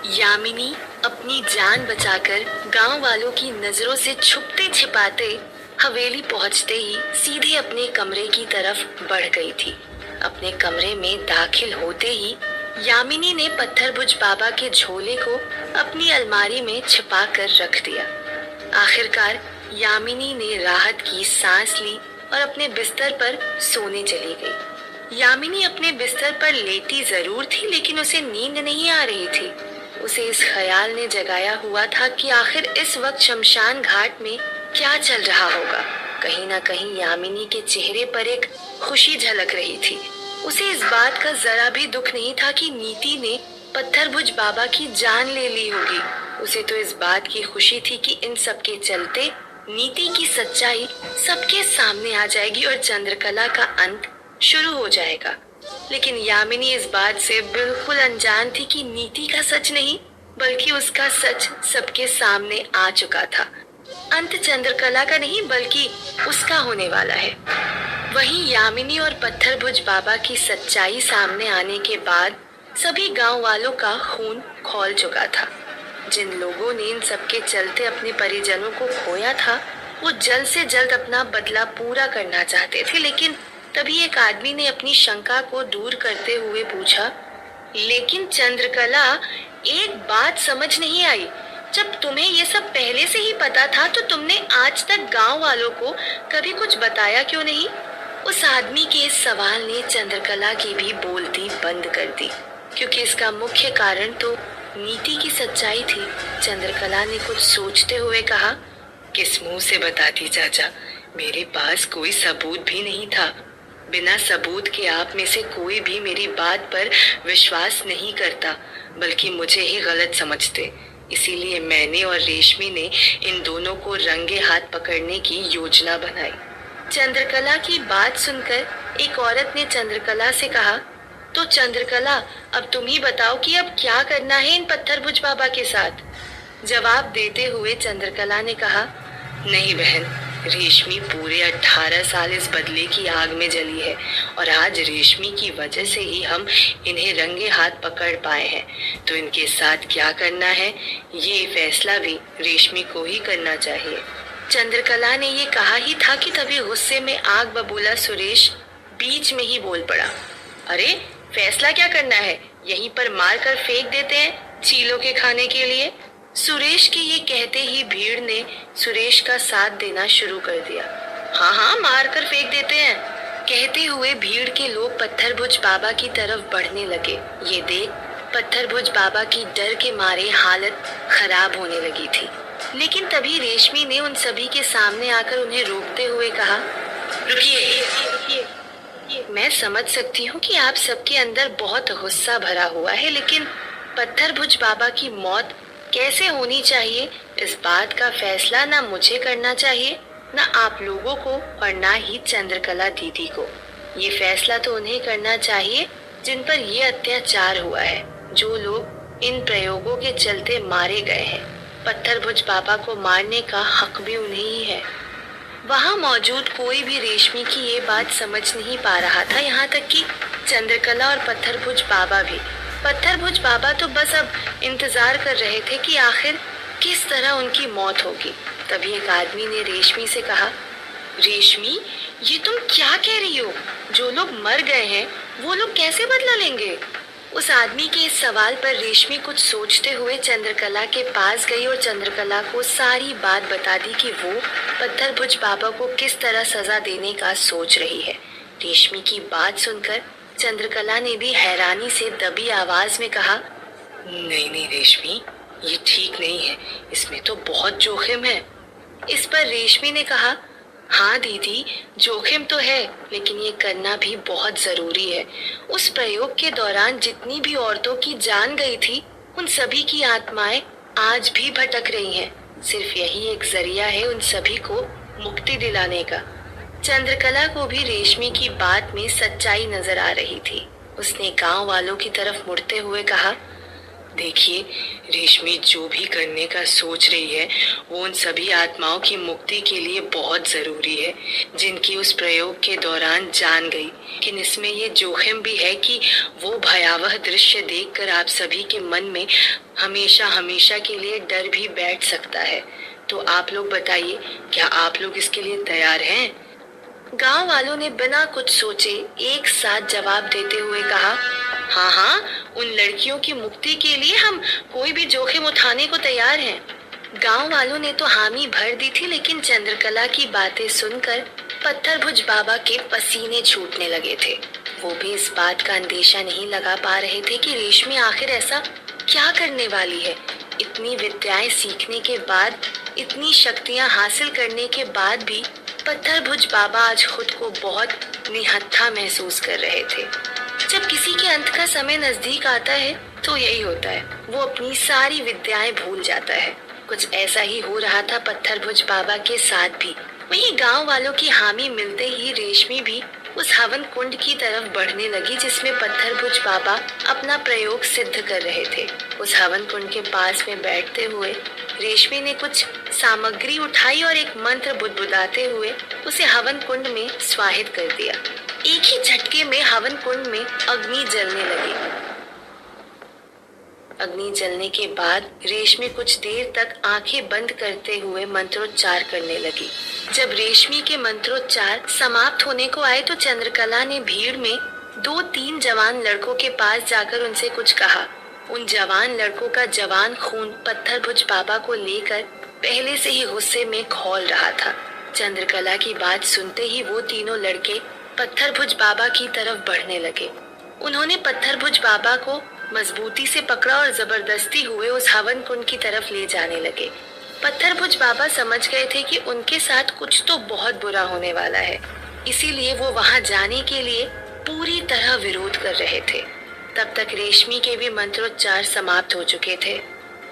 यामिनी अपनी जान बचाकर गांव वालों की नजरों से छुपते छिपाते हवेली पहुंचते ही सीधे अपने कमरे की तरफ बढ़ गई थी। अपने कमरे में दाखिल होते ही यामिनी ने पत्थरबुझ बाबा के झोले को अपनी अलमारी में छिपा कर रख दिया। आखिरकार यामिनी ने राहत की सांस ली और अपने बिस्तर पर सोने चली गई। यामिनी अपने बिस्तर पर लेटी जरूर थी, लेकिन उसे नींद नहीं आ रही थी। उसे इस ख्याल ने जगाया हुआ था कि आखिर इस वक्त शमशान घाट में क्या चल रहा होगा। कहीं ना कहीं यामिनी के चेहरे पर एक खुशी झलक रही थी। उसे इस बात का जरा भी दुख नहीं था कि नीति ने पत्थरबुझ बाबा की जान ले ली होगी। उसे तो इस बात की खुशी थी कि इन सब के चलते नीति की सच्चाई सबके सामने आ जाएगी और चंद्रकला का अंत शुरू हो जाएगा। लेकिन यामिनी इस बात से बिल्कुल अनजान थी कि नीति का सच नहीं बल्कि उसका सच सबके सामने आ चुका था। अंत चंद्रकला का नहीं बल्कि उसका होने वाला है। वहीं यामिनी और पत्थरबुझ बाबा की सच्चाई सामने आने के बाद सभी गांव वालों का खून खौल चुका था। जिन लोगों ने इन सबके चलते अपने परिजनों को खोया था वो जल्द से जल्द अपना बदला पूरा करना चाहते थे। लेकिन तभी एक आदमी ने अपनी शंका को दूर करते हुए पूछा, लेकिन चंद्रकला, एक बात समझ नहीं आई। जब तुम्हें ये सब पहले से ही पता था तो तुमने आज तक गांव वालों को कभी कुछ बताया क्यों नहीं? उस आदमी के इस सवाल ने चंद्रकला की भी बोलती बंद कर दी, क्योंकि इसका मुख्य कारण तो नीति की सच्चाई थी। चंद्रकला ने कुछ सोचते हुए कहा, किस मुंह से बताती चाचा, मेरे पास कोई सबूत भी नहीं था। बिना सबूत के आप में से कोई भी मेरी बात पर विश्वास नहीं करता, बल्कि मुझे ही गलत समझते। इसीलिए मैंने और रेशमी ने इन दोनों को रंगे हाथ पकड़ने की योजना बनाई। चंद्रकला की बात सुनकर एक औरत ने चंद्रकला से कहा, तो चंद्रकला, अब तुम ही बताओ कि अब क्या करना है इन पत्थरबुझ बाबा के साथ? जवाब देते हुए चंद्रकला ने कहा, नहीं बहन, रेशमी पूरे 18 साल इस बदले की आग में जली है और आज रेशमी की वजह से ही हम इन्हें रंगे हाथ पकड़ पाए हैं। तो इनके साथ क्या करना है ये फैसला भी रेशमी को ही करना चाहिए। चंद्रकला ने ये कहा ही था कि तभी गुस्से में आग बबूला सुरेश बीच में ही बोल पड़ा, अरे फैसला क्या करना है, यहीं पर मार कर फेंक देते हैं चीलों के खाने के लिए। सुरेश के ये कहते ही भीड़ ने सुरेश का साथ देना शुरू कर दिया। हाँ हाँ, मार कर फेंक देते हैं। कहते हुए भीड़ के लोग पत्थरबुझ बाबा की तरफ बढ़ने लगे। ये देख पत्थरबुझ बाबा की डर के मारे हालत खराब होने लगी थी। लेकिन तभी रेशमी ने उन सभी के सामने आकर उन्हें रोकते हुए कहा, रुकिए, मैं समझ सकती हूँ कि आप सबके अंदर बहुत गुस्सा भरा हुआ है, लेकिन पत्थरबुझ बाबा की मौत कैसे होनी चाहिए इस बात का फैसला ना मुझे करना चाहिए ना आप लोगों को और ना ही चंद्रकला दीदी को। ये फैसला तो उन्हें करना चाहिए जिन पर ये अत्याचार हुआ है, जो लोग इन प्रयोगों के चलते मारे गए हैं। पत्थरबुझ बाबा को मारने का हक भी उन्हें ही है। वहाँ मौजूद कोई भी रेशमी की ये बात समझ नहीं पा रहा था, यहाँ तक कि चंद्रकला और पत्थरबुझ बाबा भी। पत्थरबुझ बाबा तो बस अब इंतजार कर रहे थे कि आखिर किस तरह उनकी मौत होगी। तभी एक आदमी ने रेशमी से कहा, रेशमी, ये तुम क्या कह रही हो? जो लोग मर गए हैं वो लोग कैसे बदला लेंगे? उस आदमी के इस सवाल पर रेशमी कुछ सोचते हुए चंद्रकला के पास गई और चंद्रकला को सारी बात बता दी कि वो पत्थरबुझ बाबा को किस तरह सजा देने का सोच रही है। रेशमी की बात सुनकर चंद्रकला ने भी हैरानी से दबी आवाज में कहा, नहीं रेशमी, ये ठीक नहीं है, इसमें तो बहुत जोखिम है। इस पर रेशमी ने कहा, हाँ दीदी, जोखिम तो है, लेकिन ये करना भी बहुत जरूरी है। उस प्रयोग के दौरान जितनी भी औरतों की जान गई थी उन सभी की आत्माएं आज भी भटक रही हैं। सिर्फ यही एक जरिया है उन सभी को मुक्ति दिलाने का। चंद्रकला को भी रेशमी की बात में सच्चाई नजर आ रही थी। उसने गांव वालों की तरफ मुड़ते हुए कहा, देखिए, रेशमी जो भी करने का सोच रही है वो उन सभी आत्माओं की मुक्ति के लिए बहुत जरूरी है जिनकी उस प्रयोग के दौरान जान गई। लेकिन इसमें ये जोखिम भी है कि वो भयावह दृश्य देखकर आप सभी के मन में हमेशा हमेशा के लिए डर भी बैठ सकता है। तो आप लोग बताइए, क्या आप लोग इसके लिए तैयार हैं? गांव वालों ने बिना कुछ सोचे एक साथ जवाब देते हुए कहा, हाँ हाँ, उन लड़कियों की मुक्ति के लिए हम कोई भी जोखिम उठाने को तैयार हैं। गांव वालों ने तो हामी भर दी थी, लेकिन चंद्रकला की बातें सुनकर पत्थरभुज बाबा के पसीने छूटने लगे थे। वो भी इस बात का अंदेशा नहीं लगा पा रहे थे कि रेशमी आखिर ऐसा क्या करने वाली है। इतनी विद्याएं सीखने के बाद, इतनी शक्तियां हासिल करने के बाद भी पत्थरभुज बाबा आज खुद को बहुत निहत्था महसूस कर रहे थे। जब किसी के अंत का समय नजदीक आता है तो यही होता है, वो अपनी सारी विद्याएं भूल जाता है। कुछ ऐसा ही हो रहा था पत्थरभुज बाबा के साथ भी। वहीं गांव वालों की हामी मिलते ही रेशमी भी उस हवन कुंड की तरफ बढ़ने लगी जिसमें पत्थरभुज बाबा अपना प्रयोग सिद्ध कर रहे थे। उस हवन कुंड के पास में बैठते हुए रेशमी ने कुछ सामग्री उठाई और एक मंत्र बुदबुदाते हुए उसे हवन कुंड में स्वाहित कर दिया। एक ही झटके में हवन कुंड में अग्नि जलने लगी। अग्नि जलने के बाद रेशमी कुछ देर तक आंखें बंद करते हुए मंत्रोच्चार करने लगी। जब रेशमी के मंत्रोच्चार समाप्त होने को आए तो चंद्रकला ने भीड़ में 2-3 जवान लड़कों के पास जाकर उनसे कुछ कहा। उन जवान लड़कों का जवान खून पत्थरभुज बाबा को लेकर पहले से ही गुस्से में खौल रहा था। चंद्रकला की बात सुनते ही वो तीनों लड़के पत्थरभुज बाबा की तरफ बढ़ने लगे। उन्होंने पत्थरभुज बाबा को मजबूती से पकड़ा और जबरदस्ती हुए उस हवन कुंड की तरफ ले जाने लगे। पत्थरभुज बाबा समझ गए थे कि उनके साथ कुछ तो बहुत बुरा होने वाला है, इसीलिए वो वहां जाने के लिए पूरी तरह विरोध कर रहे थे। तब तक रेशमी के भी मंत्रोच्चार समाप्त हो चुके थे।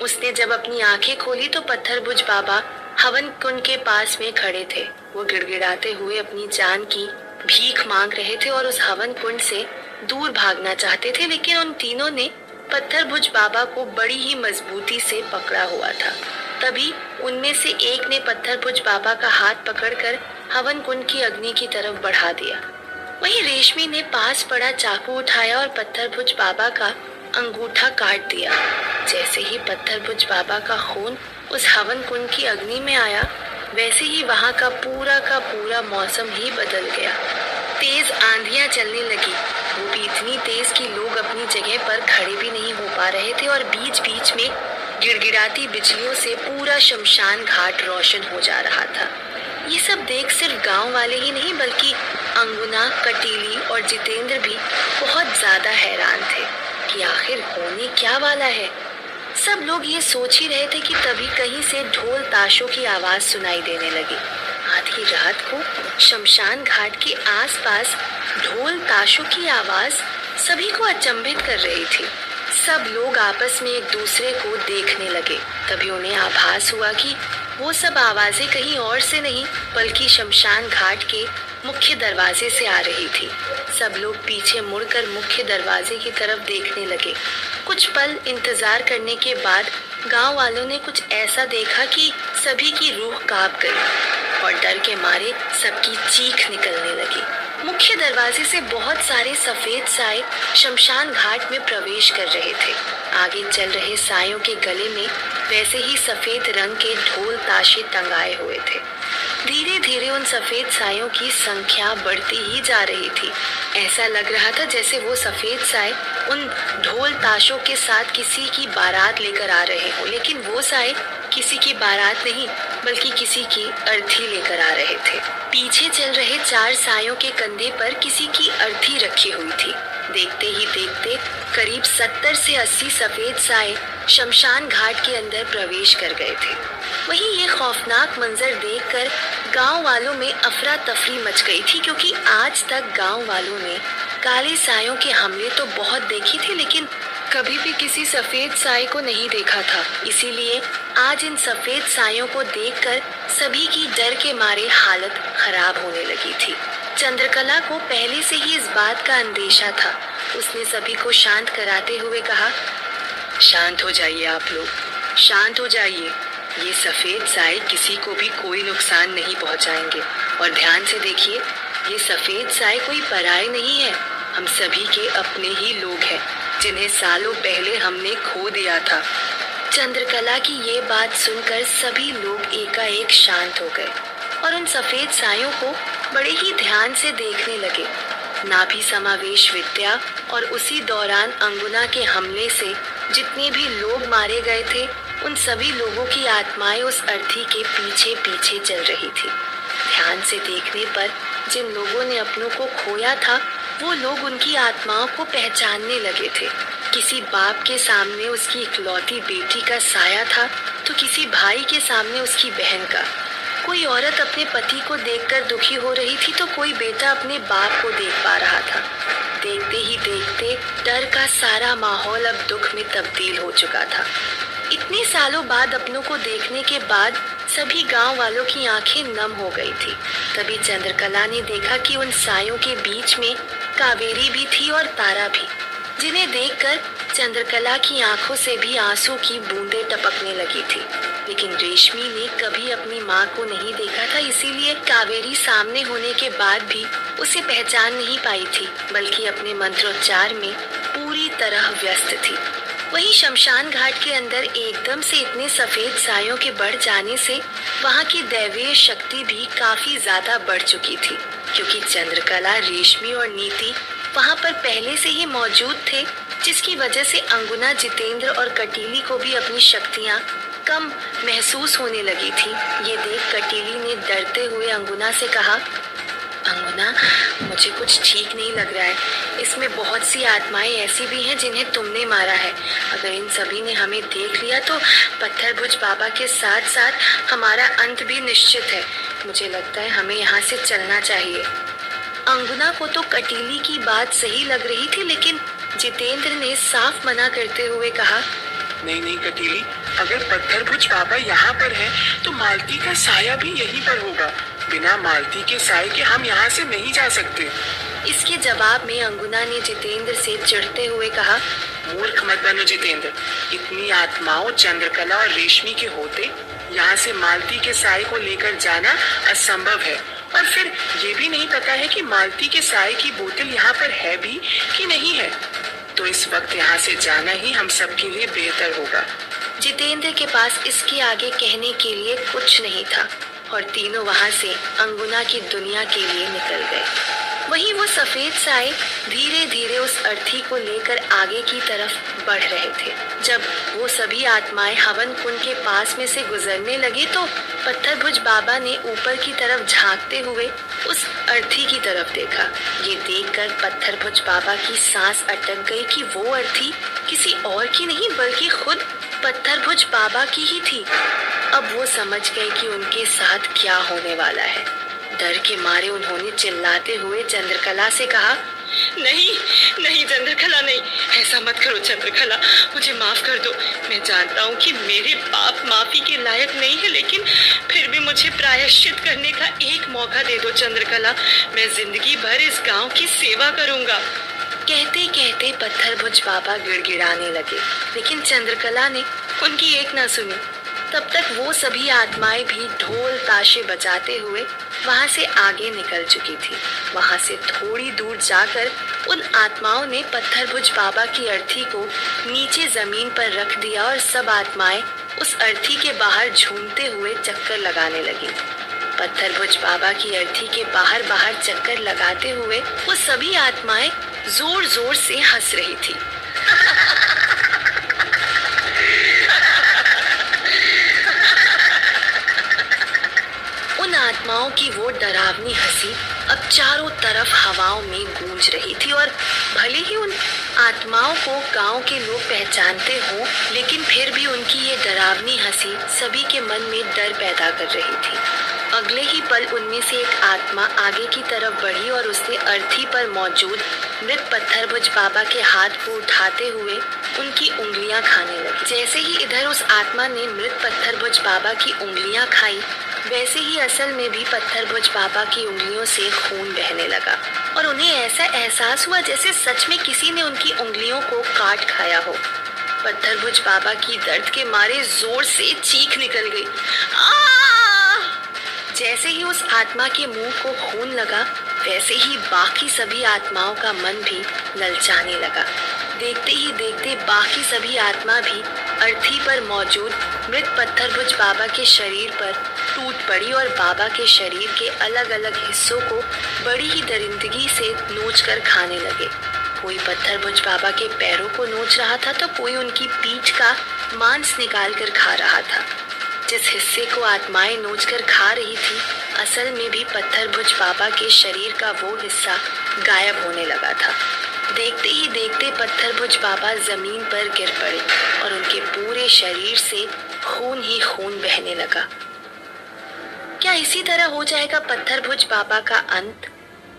उसने जब अपनी आंखें खोली तो पत्थरभुज बाबा हवन कुंड के पास में खड़े थे। वो गिड़गिड़ाते हुए अपनी जान की भीख मांग रहे थे और उस हवन कुंड से दूर भागना चाहते थे, लेकिन उन तीनों ने पत्थरभुज बाबा को बड़ी ही मजबूती से पकड़ा हुआ था। तभी उनमें से एक ने पत्थरभुज बाबा का हाथ पकड़कर हवन कुंड की अग्नि की तरफ बढ़ा दिया। वहीं रेशमी ने पास पड़ा चाकू उठाया और पत्थरभुज बाबा का अंगूठा काट दिया। जैसे ही पत्थरभुज बाबा का खून उस हवन कुंड की अग्नि में आया, वैसे ही वहां का पूरा मौसम ही बदल गया। तेज आंधियां चलने लगी, वो भी इतनी तेज कि लोग अपनी जगह पर खड़े भी नहीं हो पा रहे थे और बीच बीच में गिड़गिड़ाती बिजलियों से पूरा शमशान घाट रोशन हो जा रहा था। ये सब देख सिर्फ गांव वाले ही नहीं बल्कि अंगुना, कटीली और जितेंद्र भी बहुत ज्यादा हैरान थे कि आखिर होने क्या वाला है। सब लोग ये सोच ही रहे थे कि तभी कहीं से ढोल ताशों की आवाज सुनाई देने लगी। आधी रात को शमशान घाट के आसपास ढोल ताशों की आवाज सभी को अचंभित कर रही थी। सब लोग आपस में एक दूसरे को देखने लगे। तभी उन्हें आभास हुआ कि वो सब आवाजें कहीं और से नहीं बल्कि शमशान घाट के मुख्य दरवाजे से आ रही थी। सब लोग पीछे मुड़कर मुख्य दरवाजे की तरफ देखने लगे। कुछ पल इंतजार करने के बाद गांव वालों ने कुछ ऐसा देखा कि सभी की रूह कांप गई और डर के मारे सबकी चीख निकलने लगी। मुख्य दरवाजे से बहुत सारे सफेद साए शमशान घाट में प्रवेश कर रहे थे। आगे चल रहे सायों के गले में वैसे ही सफेद रंग के ढोल ताशे टंगाए हुए थे। धीरे धीरे उन सफेद सायों की संख्या बढ़ती ही जा रही थी। ऐसा लग रहा था जैसे वो सफेद साए उन ढोल ताशों के साथ किसी की बारात लेकर आ रहे हो, लेकिन वो साए किसी की बारात नहीं बल्कि किसी की अर्थी लेकर आ रहे थे। पीछे चल रहे 4 सायों के कंधे पर किसी की अर्थी रखी हुई थी। देखते ही देखते करीब 70 से 80 सफेद साए शमशान घाट के अंदर प्रवेश कर गए थे। वहीं ये खौफनाक मंजर देखकर गांव वालों में अफरा तफरी मच गई थी, क्योंकि आज तक गांव वालों ने काले सायों के हमले तो बहुत देखी थी, लेकिन कभी भी किसी सफेद साए को नहीं देखा था। इसीलिए आज इन सफेद सायों को देखकर सभी की डर के मारे हालत खराब होने लगी थी। चंद्रकला को पहले से ही इस बात का अंदेशा था। उसने सभी को शांत कराते हुए कहा, शांत हो जाइए आप लोग, शांत हो जाइए। ये सफेद साए किसी को भी कोई नुकसान नहीं पहुंचाएंगे। और ध्यान से देखिए, ये सफेद साए कोई पराये नहीं है, हम सभी के अपने ही लोग हैं, जिन्हें सालों पहले हमने खो दिया था। चंद्रकला की ये बात सुनकर सभी लोग एकाएक शांत हो गए और उन सफेद सायों को बड़े ही ध्यान से देखने लगे। नाभि समावेश विद्या और उसी दौरान अंगुना के हमले से जितने भी लोग मारे गए थे, उन सभी लोगों की आत्माएं उस अर्थी के पीछे पीछे चल रही थी। ध्यान से देखने पर जिन लोगों ने अपनों को खोया था, वो लोग उनकी आत्माओं को पहचानने लगे थे। किसी बाप के सामने उसकी इकलौती बेटी का साया था, तो किसी भाई के सामने उसकी बहन का। कोई औरत अपने पति को देखकर दुखी हो रही थी, तो कोई बेटा अपने बाप को देख पा रहा था। देखते ही देखते डर का सारा माहौल अब दुख में तब्दील हो चुका था। इतने सालों बाद अपनों को देखने के बाद सभी गांव वालों की आंखें नम हो गई थी। तभी चंद्रकला ने देखा कि उन सायों के बीच में कावेरी भी थी और तारा भी, जिन्हें देखकर चंद्रकला की आंखों से भी आंसू की बूंदें टपकने लगी थी। लेकिन रेशमी ने कभी अपनी माँ को नहीं देखा था, इसीलिए कावेरी सामने होने के बाद भी उसे पहचान नहीं पाई थी, बल्कि अपने मंत्रोच्चार में पूरी तरह व्यस्त थी। वहीं शमशान घाट के अंदर एकदम से इतने सफेद सायों के बढ़ जाने से वहाँ की दैवीय शक्ति भी काफी ज्यादा बढ़ चुकी थी, क्योंकि चंद्रकला, रेशमी और नीति वहाँ पर पहले से ही मौजूद थे, जिसकी वजह से अंगुना, जितेंद्र और कटीली को भी अपनी शक्तियाँ कम महसूस होने लगी थी। ये देख कटीली ने डरते हुए अंगुना से कहा, अंगुना, मुझे कुछ ठीक नहीं लग रहा है। इसमें बहुत सी आत्माएं ऐसी भी हैं जिन्हें तुमने मारा है। अगर इन सभी ने हमें देख लिया तो पत्थरभुज बाबा के साथ साथ हमारा अंत भी निश्चित है। मुझे लगता है हमें यहाँ से चलना चाहिए। अंगुना को तो कटीली की बात सही लग रही थी, लेकिन जितेंद्र ने साफ मना करते हुए कहा, नहीं नहीं कटीली, अगर पत्थरभुज बाबा यहाँ पर है तो मालती का साया भी यहीं पर होगा। बिना मालती के साए के हम यहाँ से नहीं जा सकते। इसके जवाब में अंगुना ने जितेंद्र से चिढ़ते हुए कहा, मूर्ख मत बनो जितेंद्र, इतनी आत्माओं चंद्रकला और रेशमी के होते यहाँ से मालती के साए को लेकर जाना असंभव है। और फिर ये भी नहीं पता है कि मालती के साए की बोतल यहाँ पर है भी कि नहीं है। तो इस वक्त यहाँ से जाना ही हम सबके लिए बेहतर होगा। जितेंद्र के पास इसके आगे कहने के लिए कुछ नहीं था और तीनों वहां से अंगुना की दुनिया के लिए निकल गए। वहीं वो सफेद साए धीरे धीरे उस अर्थी को लेकर आगे की तरफ बढ़ रहे थे। जब वो सभी आत्माएं हवन कुंड के पास में से गुजरने लगी तो पत्थरभुज बाबा ने ऊपर की तरफ झांकते हुए उस अर्थी की तरफ देखा। ये देखकर पत्थरभुज बाबा की सांस अटक गई कि वो अर्थी किसी और की नहीं बल्कि खुद पत्थरभुज बाबा की ही थी। अब वो समझ गए कि उनके साथ क्या होने वाला है। डर के मारे उन्होंने चिल्लाते हुए चंद्रकला से कहा, नहीं नहीं चंद्रकला, नहीं, ऐसा मत करो चंद्रकला, मुझे माफ कर दो। मैं जानता हूँ कि मेरे पाप माफी के लायक नहीं है, लेकिन फिर भी मुझे प्रायश्चित करने का एक मौका दे दो चंद्रकला। मैं जिंदगी भर इस गांव की सेवा करूँगा। कहते कहते पत्थरभुज बाबा गिड़गिड़ाने लगे, लेकिन चंद्रकला ने उनकी एक ना सुनी। तब तक वो सभी आत्माएं भी ढोल ताशे बजाते हुए वहां से आगे निकल चुकी थी। वहां से थोड़ी दूर जाकर उन आत्माओं ने पत्थरभुज बाबा की अर्थी को नीचे जमीन पर रख दिया और सब आत्माएं उस अर्थी के बाहर झूमते हुए चक्कर लगाने लगी। पत्थरभुज बाबा की अर्थी के बाहर बाहर चक्कर लगाते हुए वो सभी आत्माएं जोर जोर से हंस रही थी। उन आत्माओं की वो डरावनी हंसी अब चारों तरफ हवाओं में गूंज रही थी और भले ही उन आत्माओं को गांव के लोग पहचानते हों, लेकिन फिर भी उनकी ये डरावनी हंसी सभी के मन में डर पैदा कर रही थी। अगले ही पल उनमें से एक आत्मा आगे की तरफ बढ़ी और उसने अर्थी पर मौजूद मृत पत्थरभुज बाबा के हाथ को उठाते हुए उनकी उंगलियां खाने लगी। जैसे ही इधर उस आत्मा ने मृत पत्थरभुज बाबा की उंगलियां खाई, वैसे ही असल में भी पत्थरभुज बाबा की उंगलियों से खून बहने लगा और उन्हें ऐसा एहसास हुआ जैसे सच में किसी ने उनकी उंगलियों को काट खाया हो। पत्थरभुज बाबा की दर्द के मारे जोर से चीख निकल गई। आ! जैसे ही उस आत्मा के मुंह को खून लगा, वैसे ही बाकी सभी आत्माओं का मन भी ललचाने लगा। देखते ही देखते बाकी सभी आत्मा भी अर्थी पर मौजूद मृत पत्थरभुज बाबा के शरीर पर टूट पड़ी और बाबा के शरीर के अलग अलग हिस्सों को बड़ी ही दरिंदगी से नोच कर खाने लगे। कोई पत्थरभुज बाबा के पैरों को नोच रहा था तो कोई उनकी पीठ का मांस निकाल कर खा रहा था। जिस हिस्से को आत्माएं नोच कर खा रही थी, असल में भी पत्थरभुज बाबा के शरीर का वो हिस्सा गायब होने लगा था। देखते ही देखते पत्थरभुज बाबा जमीन पर गिर पड़े और उनके पूरे शरीर से खून ही खून बहने लगा। क्या इसी तरह हो जाएगा पत्थरभुज बाबा का अंत,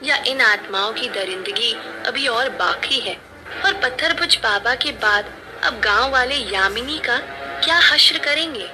या इन आत्माओं की दरिंदगी अभी और बाकी है? और पत्थरभुज बाबा के बाद अब गांव वाले यामिनी का क्या हश्र करेंगे?